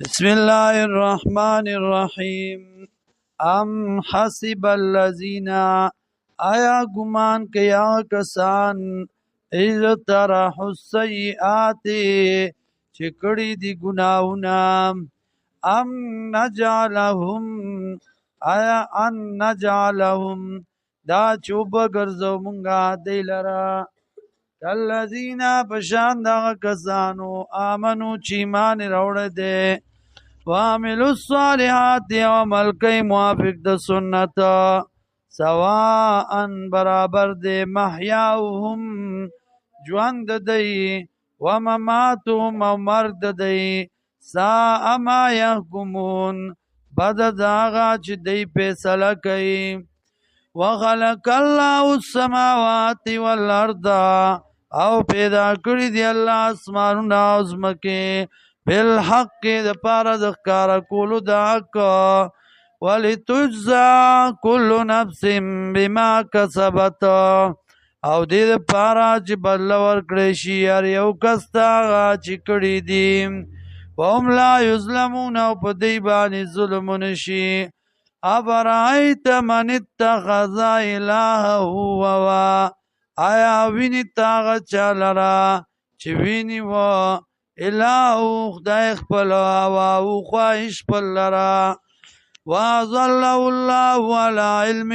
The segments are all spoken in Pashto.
بسم الله الرحمن الرحیم. ام حسب الذین، آیا گمان کیا کسان، اذ طرحوا السیئات، چکڑی دی گناہونا، ام نجعلهم، آیا ان نجعلهم، دا چوب گرزو منگا دی لرا، کالذین پشان دا کسانو آمنو چیمان روڑ دے، وعملوا الصالحات عمل کئی موافق د سنت، سواء برابر دے محیاهم ژوند دی ومماتهم او مرگ دی، ساء ما یحکمون بد داغا چې دی فیصله کوي. وخلق الله السماوات والارض، او پیدا کړی دی الله اسمانونه او ځمکې، بالحق د پاره د ښکارا کولو د حق، ولتجزا کل نفس بما کسبت، او دې د پاره چې بدله ورکړی شي هر یو کس ته هغه چې کړي دي، وهم لا یظلمون، او په دې باندې ظلم نشي. افرأیت من اتخذ الهه هوا، آیا ویني تاغه چا لرا چې ویني و الهو خدای خپل هوا او خواهش خپل لرا، واضله الله علی علم،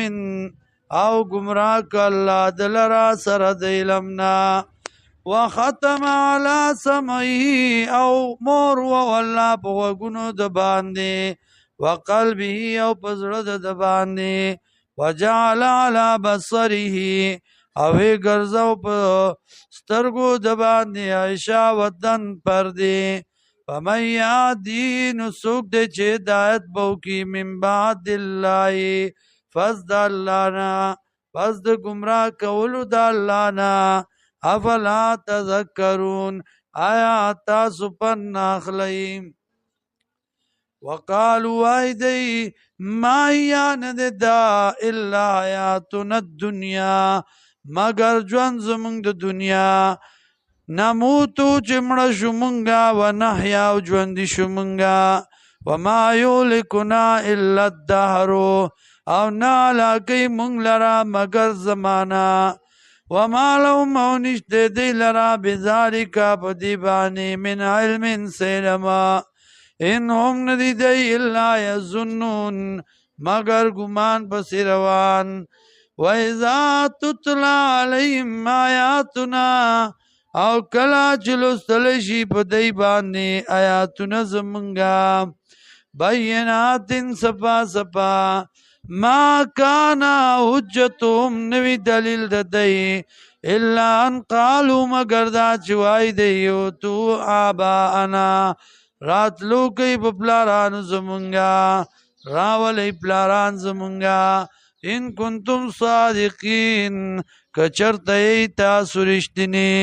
او گمراه ک الله دلرا سره د علمنا، وختم علی سمعه، او مور و الله په وګونو د باندې، وقلبه، او په زړه د باندې، وجعل علی بصره، او ګرځاو په سترګو د باندې غشاوتن پردې، فمن یهدی، نو څوک دی چې هدایت به وکړي، من بعد الله، پس د الله نه، پس د ګمراه کولو د الله نه، افلا تذکرون، آیا تاسو پند نه اخلئ؟ وقالوا وای دی ما هي ند دا الا حیاتنا الدنیا، مگر ژوند زمونږ د دنیا، نموتو چې مړه شو مونږه، ونحیا او ژوندي شو مونږه، وما یهلکنا الا الدهر، او نه هلاکوي مونږ لره مگر زمانه، وما لهم، او نشته دی لره بذلک په دې باندې من علم علم، ان هم ندی دی الا یظنون، مگر گمان پس روان. وَإِذَا تُتْلَى عَلَيْهِمْ آیاتنا، او کلا چې لوستل شي په دی باندې آیاتونه زمونږه، بینات صفا صفا، ما کان حجتهم، نوی دلیل د دی، الا ان قالوا، مگر دا چې وای دی یوتو آباءنا، راتلو کوي په پلارانو زمونږه، راولئ پلاران زمونږه، ان کنتم صادقین، که چرته یې تاسو رښتینی.